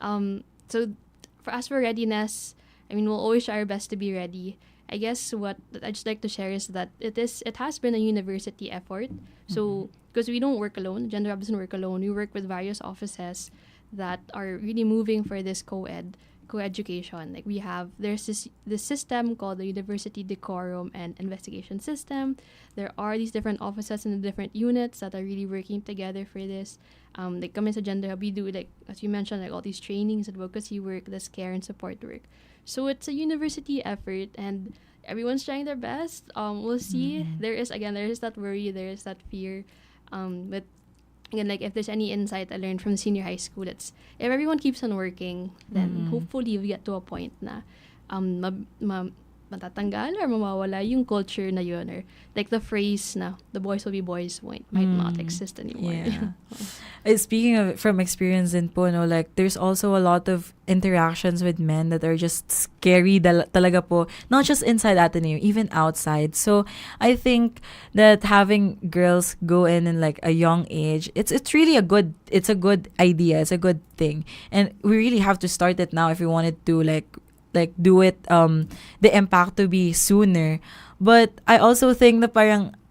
so as for readiness, I mean, we'll always try our best to be ready. I guess what I just like to share is that it has been a university effort. So because we don't work alone, Gender Hub doesn't work alone. We work with various offices that are really moving for this co-education. Like there's this system called the University Decorum and Investigation System. There are these different offices and the different units that are really working together for this. Like kami sa Gender Hub, we do, like as you mentioned, like all these trainings, advocacy work, this care and support work. So it's a university effort, and everyone's trying their best. We'll see. There is that worry, there is that fear. But again, like if there's any insight I learned from senior high school, it's if everyone keeps on working, then hopefully we get to a point na matatanggal or mawawala yung culture na yun, or like the phrase na the boys will be boys might not exist anymore. Yeah. Speaking of from experience in po, no, like there's also a lot of interactions with men that are just scary talaga po, not just inside Ateneo, even outside. So I think that having girls go in like a young age, it's really a good idea, it's a good thing, and we really have to start it now if we wanted to like do it the impact to be sooner. But I also think that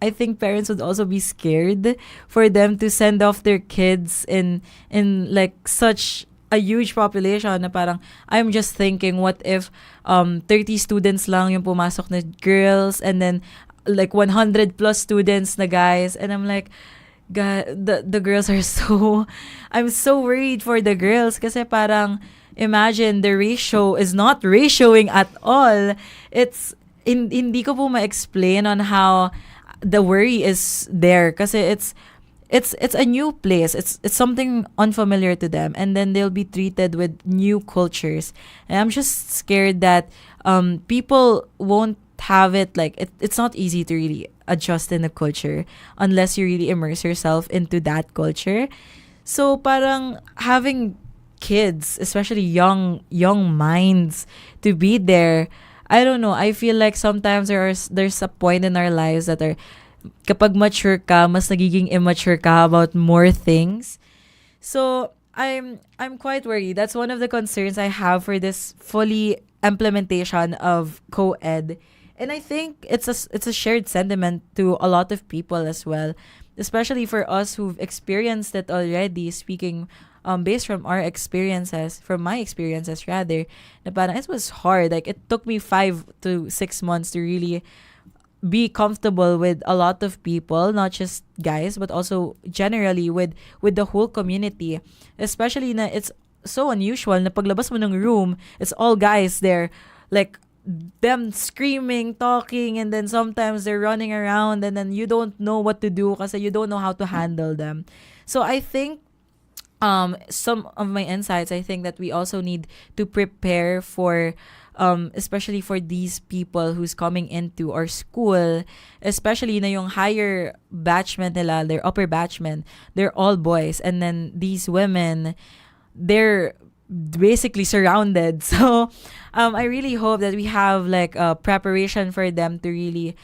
I think parents would also be scared for them to send off their kids in like such a huge population na parang I'm just thinking, what if 30 students lang yung pumasok na girls and then like 100 plus students na guys, and I'm like, God, the girls are I'm so worried for the girls kasi parang imagine the ratio is not ratioing at all. It's hindi ko po ma-explain on how the worry is there kasi it's a new place. It's something unfamiliar to them, and then they'll be treated with new cultures. And I'm just scared that people won't have it like it's not easy to really adjust in a culture unless you really immerse yourself into that culture. So parang having kids, especially young minds, to be there, I don't know, I feel like sometimes there's a point in our lives that are kapag mature ka, mas nagiging immature ka about more things. So I'm quite worried. That's one of the concerns I have for this fully implementation of co-ed. And I think it's a shared sentiment to a lot of people as well, especially for us who've experienced it already, speaking based from our experiences, from my experiences rather, na parang it was hard. Like it took me 5 to 6 months to really be comfortable with a lot of people, not just guys, but also generally with the whole community. Especially na it's so unusual na paglabas mo ng room, it's all guys there, like them screaming, talking, and then sometimes they're running around, and then you don't know what to do kasi you don't know how to handle them. So I think some of my insights, I think that we also need to prepare for especially for these people who's coming into our school, especially na yung higher batchment nila, their upper batchment, they're all boys, and then these women, they're basically surrounded. So I really hope that we have like a preparation for them to really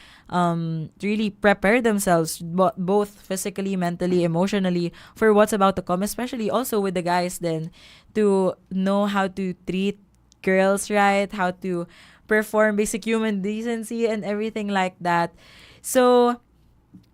prepare themselves both physically, mentally, emotionally for what's about to come, especially also with the guys then, to know how to treat girls right, how to perform basic human decency and everything like that. So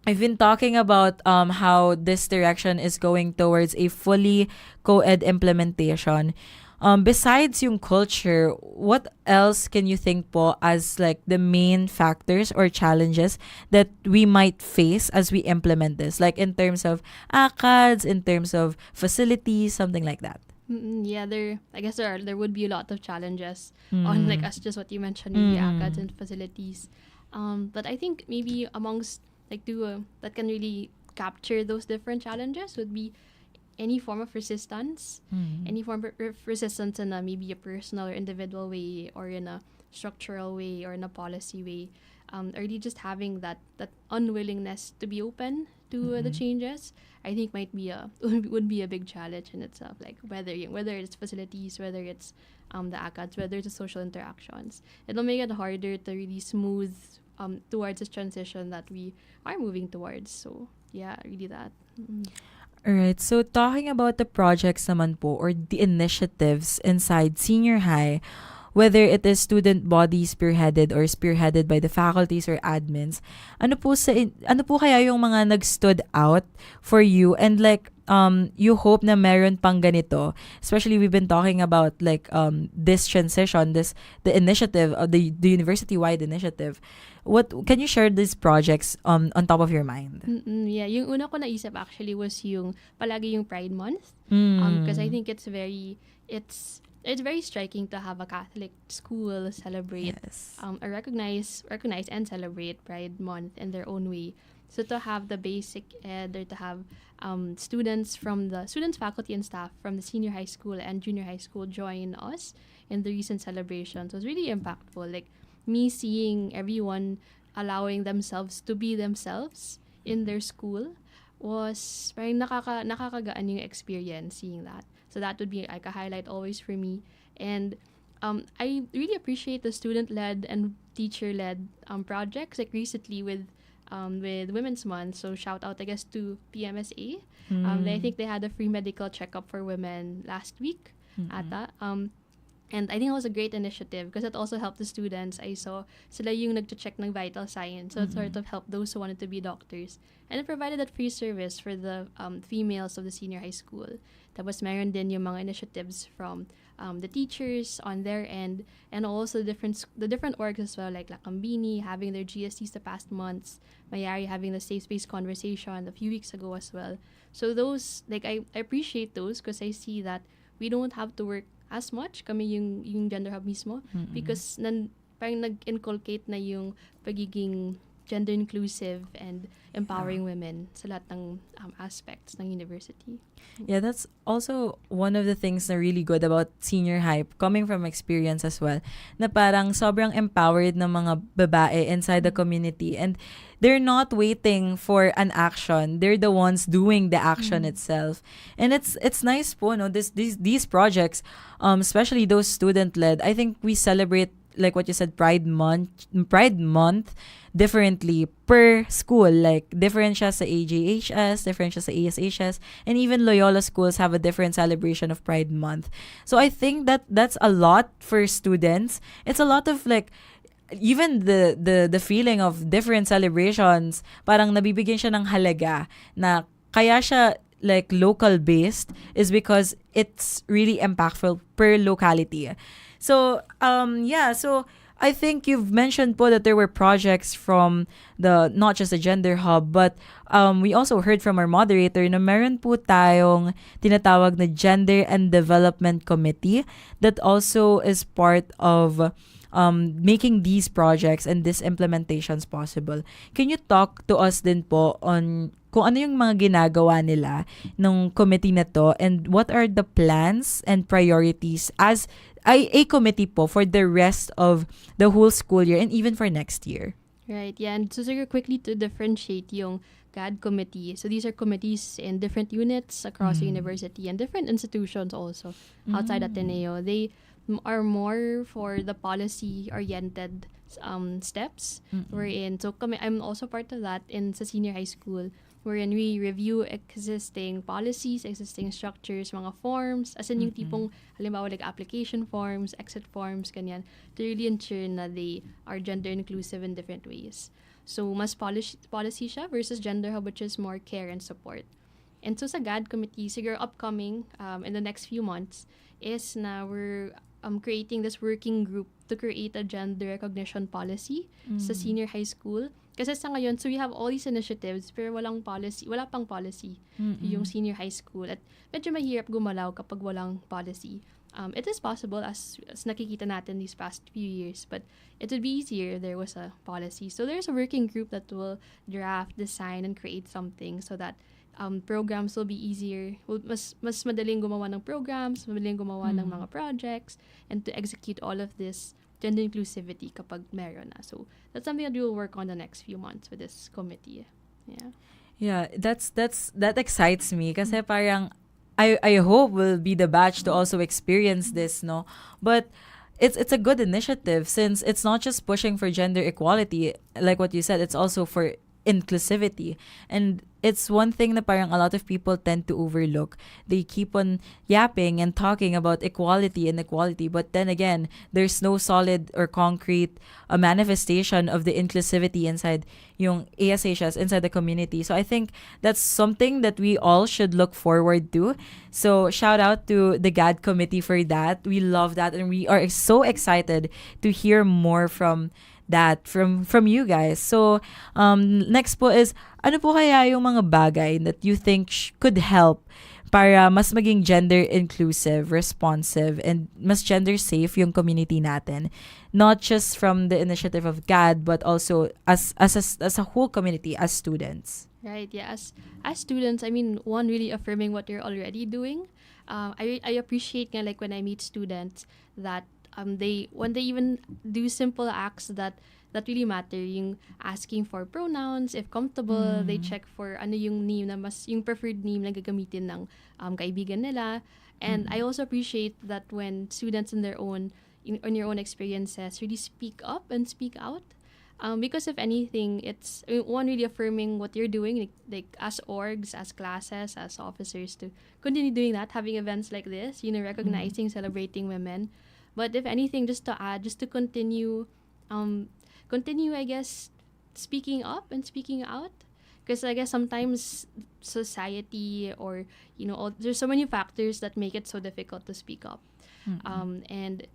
I've been talking about how this direction is going towards a fully co-ed implementation. Besides yung culture, what else can you think po as like the main factors or challenges that we might face as we implement this? Like in terms of ACADS, in terms of facilities, something like that. Yeah, I guess there would be a lot of challenges on like as just what you mentioned, maybe ACADS and facilities. But I think maybe amongst like two that can really capture those different challenges would be any form of resistance, any form of resistance in maybe a personal or individual way, or in a structural way, or in a policy way, or really just having that unwillingness to be open to the changes, I think might be would be a big challenge in itself. Like whether it's facilities, whether it's the ACADS, whether it's the social interactions, it'll make it harder to really smooth towards this transition that we are moving towards. So yeah, really that. Alright, so talking about the projects naman po or the initiatives inside senior high, whether it is student body spearheaded or spearheaded by the faculties or admins, ano po kaya yung mga nag-stood out for you, and like you hope na meron pang ganito, especially we've been talking about like this transition, the initiative of the university-wide initiative. What can you share these projects on top of your mind? Yeah, yung una ko naisip actually was yung palagi yung Pride Month, because I think it's very striking to have a Catholic school celebrate, recognize and celebrate Pride Month in their own way. So to have the basic ed, or to have students, faculty, and staff from the senior high school and junior high school join us in the recent celebrations was really impactful. Like me seeing everyone allowing themselves to be themselves in their school was parang nakakagaan yung experience seeing that. So that would be like a highlight always for me. And I really appreciate the student-led and teacher-led projects, like recently with Women's Month. So shout out, I guess, to PMSA. I think they had a free medical checkup for women last week. Ata. And I think it was a great initiative because it also helped the students. I saw sila yung nag-check ng vital signs. So it sort of helped those who wanted to be doctors. And it provided that free service for the females of the senior high school. Tapos meron din yung mga initiatives from the teachers on their end, and also the different orgs as well, like Lakambini having their GSTs the past months, Mayari having the safe space conversation a few weeks ago as well. So those, like I appreciate those because I see that we don't have to work as much kami yung gender hub mismo, because parang nag-inculcate na yung pagiging gender inclusive and empowering women sa lahat ng aspects ng university. Yeah, that's also one of the things na really good about senior high, coming from experience as well, na parang sobrang empowered ng mga babae inside the community, and they're not waiting for an action. They're the ones doing the action itself. And it's nice po, no, these projects, especially those student-led, I think we celebrate like what you said, Pride Month differently per school. Like, different siya sa AJHS, different siya sa ASHS, and even Loyola schools have a different celebration of Pride Month. So I think that that's a lot for students. It's a lot of like, even the feeling of different celebrations, parang nabibigyan siya ng halaga na kaya siya like local based is because it's really impactful per locality. So so I think you've mentioned po that there were projects from the not just the Gender Hub, but we also heard from our moderator na meron po tayong tinatawag na Gender and Development Committee that also is part of making these projects and these implementations possible. Can you talk to us din po on kung ano yung mga ginagawa nila ng committee na to, and what are the plans and priorities as a committee po for the rest of the whole school year and even for next year? Right, yeah. And so siguro quickly to differentiate yung GAD committee. So these are committees in different units across the university and different institutions also outside Ateneo. They are more for the policy-oriented steps. So I'm also part of that in sa senior high school, wherein we review existing policies, existing structures, mga forms, as in yung tipong, halimbawa like application forms, exit forms, ganyan, to really ensure na they are gender inclusive in different ways. So mas policy siya versus Gender Hub, which is more care and support. And so sa GAD committee, siguro upcoming in the next few months, is na we're creating this working group to create a gender recognition policy sa senior high school. Kasi sa ngayon, so we have all these initiatives pero wala pang policy yung senior high school. At medyo mahirap gumalaw kapag walang policy. It is possible as nakikita natin these past few years, but it would be easier if there was a policy. So there's a working group that will draft, design, and create something so that programs will be easier. Mas madaling gumawa ng programs, madaling gumawa ng mga projects, and to execute all of this gender inclusivity kapag meron na. So that's something that we will work on the next few months with this committee. Yeah. Yeah, that excites me kasi parang I hope we'll be the batch to also experience this, no? But it's a good initiative since it's not just pushing for gender equality, like what you said, it's also for inclusivity. And it's one thing na parang a lot of people tend to overlook. They keep on yapping and talking about equality and equality, but then again, there's no solid or concrete manifestation of the inclusivity inside yung ASHS, inside the community. So I think that's something that we all should look forward to. So shout out to the GAD committee for that. We love that, and we are so excited to hear more from that from you guys. So next po is, ano po kaya yung mga bagay that you think could help para mas maging gender inclusive, responsive, and mas gender safe yung community natin, not just from the initiative of GAD but also as a whole community, as students? Right, yeah. As students, I mean, one, really affirming what you're already doing. I appreciate like when I meet students that when they even do simple acts that really matter, yung asking for pronouns, if comfortable, they check for ano yung name na yung preferred name na gagamitin ng kaibigan nila. And I also appreciate that when students on their own experiences really speak up and speak out. Because if anything, it's one, really affirming what you're doing, like as orgs, as classes, as officers, to continue doing that, having events like this, recognizing, celebrating women. But if anything, just to add, just to continue, I guess, speaking up and speaking out. Because I guess sometimes society or, there's so many factors that make it so difficult to speak up. And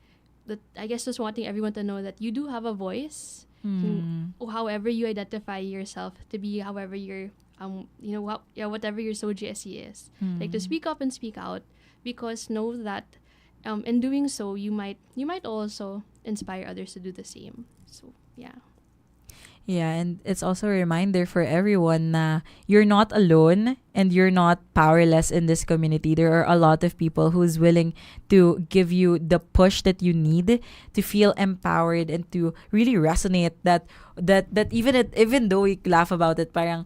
I guess just wanting everyone to know that you do have a voice, however you identify yourself to be, however you're, whatever your SOGSE is. Like to speak up and speak out, because know that in doing so, you might also inspire others to do the same. So, yeah. Yeah, and it's also a reminder for everyone na you're not alone and you're not powerless in this community. There are a lot of people who's willing to give you the push that you need to feel empowered and to really resonate that even though we laugh about it, parang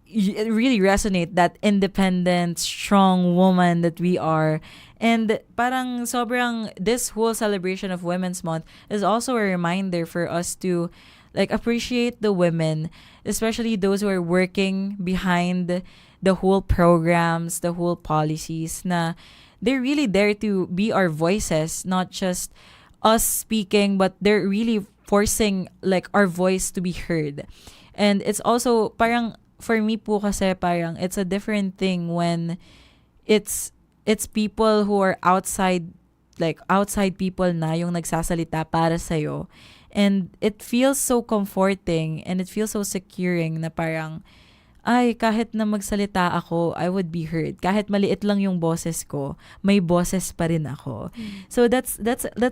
really resonate that independent, strong woman that we are. And parang sobrang, this whole celebration of Women's Month is also a reminder for us to like appreciate the women, especially those who are working behind the whole programs, the whole policies, na they're really there to be our voices, not just us speaking, but they're really forcing like our voice to be heard. And it's also parang for me po kasi parang it's a different thing when it's people who are outside, like outside people na yung nagsasalita para sa'yo. And it feels so comforting and it feels so securing na parang, ay, kahit na magsalita ako, I would be heard. Kahit maliit lang yung boses ko, may boses pa rin ako. So that's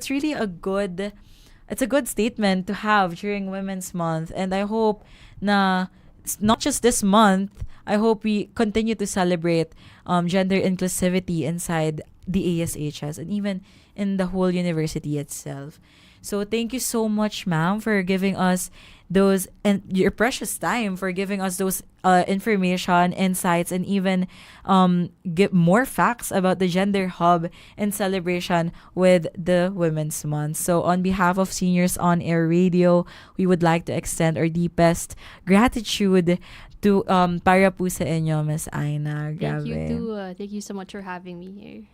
really it's a good statement to have during Women's Month. And I hope na not just this month, I hope we continue to celebrate gender inclusivity inside the ASHS and even in the whole university itself. So thank you so much, ma'am, for giving us those and your precious time for giving us those information, insights, and even get more facts about the Gender Hub and celebration with the Women's Month. So on behalf of Seniors on Air Radio, we would like to extend our deepest gratitude to para po sa inyo, Miss Aina. Thank you Grabe. too. Thank you so much for having me here.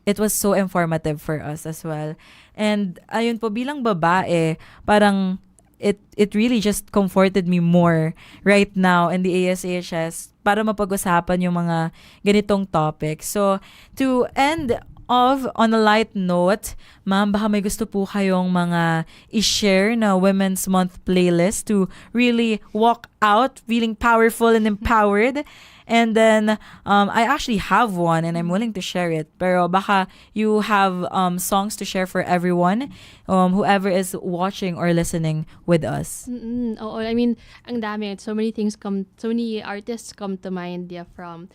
It was so informative for us as well. And ayun po, bilang babae, parang it really just comforted me more right now in the ASHS para mapag-usapan yung mga ganitong topics. So, to end off on a light note, ma'am, baka may gusto po kayong mga i-share na Women's Month playlist to really walk out feeling powerful and empowered. And then, I actually have one and I'm willing to share it. Pero baka you have songs to share for everyone, whoever is watching or listening with us. Oh, I mean, ang dami. So many artists come to mind, yeah, from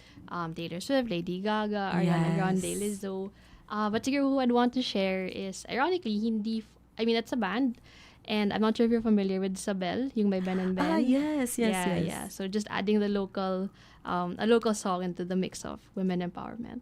Taylor Swift, Lady Gaga, Ariana Grande, Lizzo. But siguro who I'd want to share is, ironically, it's a band. And I'm not sure if you're familiar with Sabel, yung by Ben and Ben. Ah, yes. Yeah. So just adding a local song into the mix of women empowerment.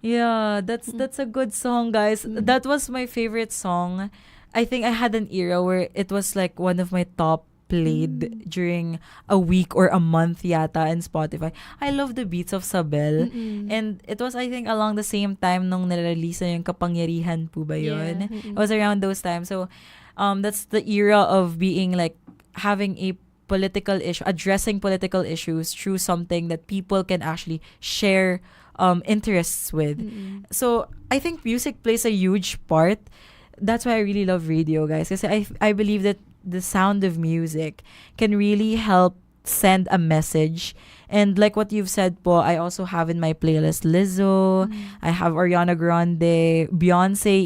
Yeah, that's a good song, guys. That was my favorite song. I think I had an era where it was like one of my top played during a week or a month yata in Spotify. I love the beats of Sabel. And it was, I think, along the same time nung nirelease na yung Kapangyarihan po ba yun? It was around those times. So, that's the era of being like having a political issue, addressing political issues through something that people can actually share interests with. So I think music plays a huge part. That's why I really love radio, guys. Kasi I believe that the sound of music can really help send a message. And like what you've said po, I also have in my playlist Lizzo, I have Ariana Grande, Beyonce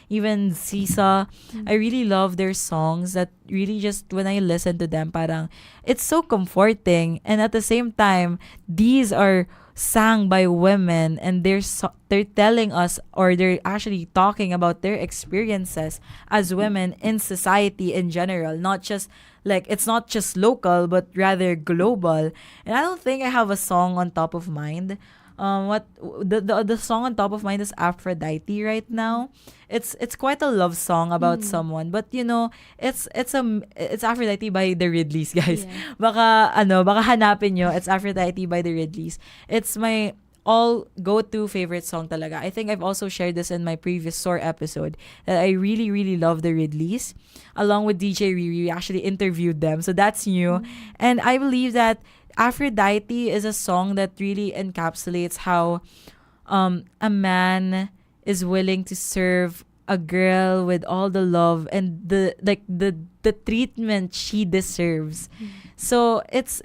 even Sisa. I really love their songs that really just, when I listen to them, parang it's so comforting. And at the same time, these are sang by women and they're telling us, or they're actually talking about their experiences as women in society in general, not just like, it's not just local but rather global. And I don't think I have a song on top of mind. The song on top of mind is Aphrodite right now. It's quite a love song about someone, but you know, it's Aphrodite by the Ridleys, guys. Yeah. Baka hanapin nyo, it's Aphrodite by the Ridleys. It's my all go-to favorite song talaga. I think I've also shared this in my previous SOAR episode that I really, really love the Ridleys. Along with DJ Riri, we actually interviewed them. So that's new. And I believe that Aphrodite is a song that really encapsulates how a man is willing to serve a girl with all the love and the treatment she deserves. So it's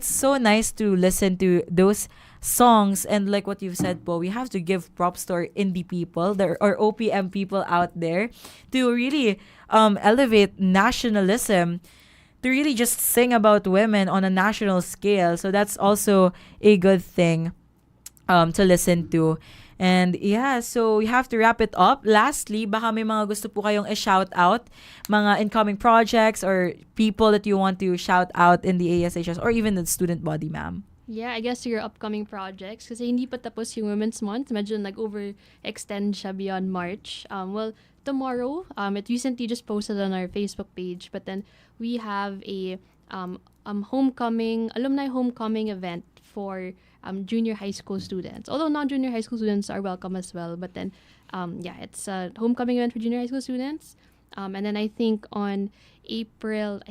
so nice to listen to those songs. And like what you've said, Po, we have to give props to our indie people, or OPM people out there, to really elevate nationalism, to really just sing about women on a national scale. So that's also a good thing to listen to. And yeah, so we have to wrap it up. Lastly, baka may mga gusto po kayong i-shout out, mga incoming projects or people that you want to shout out in the ASHS or even the student body, ma'am. Yeah, I guess your upcoming projects. Kasi hindi pa tapos yung Women's Month. Medyo nag-overextend siya beyond March. Well, tomorrow, it recently just posted on our Facebook page. But then we have a alumni homecoming event for junior high school students. Although non-junior high school students are welcome as well. But then, it's a homecoming event for junior high school students. And then I think on April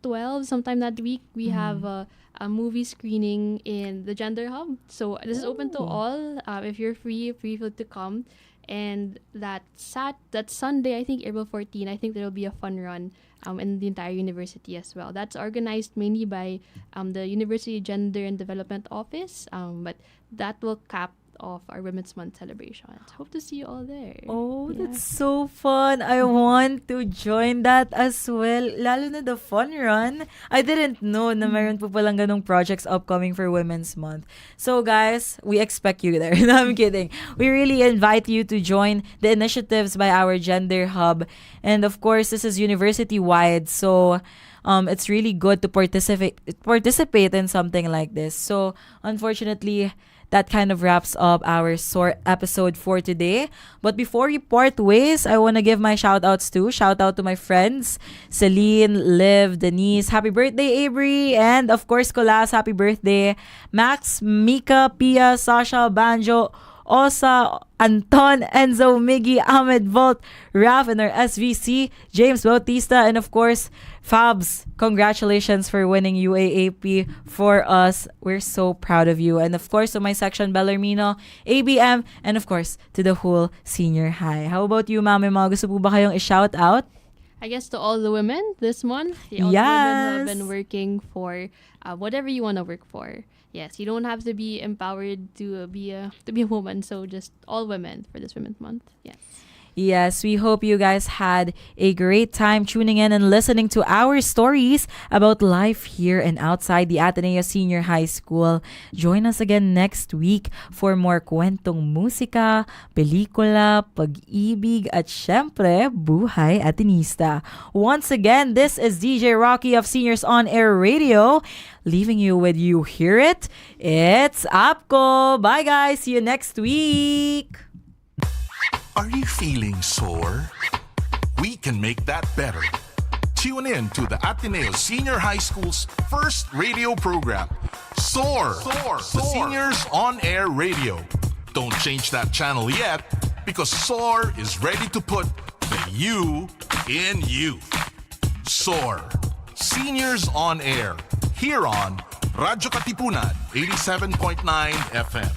12, sometime that week, we have a movie screening in the Gender Hub. So this is open to all. If you're free to come. And that Sunday, I think April 14, I think there will be a fun run in the entire university as well. That's organized mainly by the University Gender and Development Office. But that will cap off our Women's Month celebrations. Hope to see you all there. Oh, that's so fun. I want to join that as well. Lalo na the fun run. I didn't know na mayroon po palang ganong projects upcoming for Women's Month. So guys, we expect you there. No, I'm kidding. We really invite you to join the initiatives by our Gender Hub. And of course, this is university-wide. So it's really good to participate in something like this. So unfortunately, that kind of wraps up our SOAR episode for today. But before we part ways, I want to give my shout-outs too. Shout-out to my friends, Celine, Liv, Denise. Happy birthday, Avery. And of course, Colas, happy birthday. Max, Mika, Pia, Sasha, Banjo, Osa, Anton, Enzo, Miggy, Ahmed, Volt, Raf, and our SVC, James Bautista, and of course, Fabs. Congratulations for winning UAAP for us. We're so proud of you. And of course, to my section, Bellarmino, ABM, and of course, to the whole senior high. How about you, ma'am? May mga gusto po ba kayong i-shout out? I guess to all the women this month. All the women who have been working for whatever you want to work for. Yes, you don't have to be empowered to be a woman. So just all women for this Women's Month. Yes. Yes, we hope you guys had a great time tuning in and listening to our stories about life here and outside the Ateneo Senior High School. Join us again next week for more kwentong musika, pelikula, pag-ibig, at syempre, buhay Atenista. Once again, this is DJ Rocky of Seniors on Air Radio, leaving you with You Hear It. It's APCO. Bye guys, see you next week. Are you feeling sore? We can make that better. Tune in to the Ateneo Senior High School's first radio program, SOAR, the Seniors on Air Radio. Don't change that channel yet, because SOAR is ready to put the you in youth. SOAR, Seniors on Air, here on Radyo Katipunan, 87.9 FM.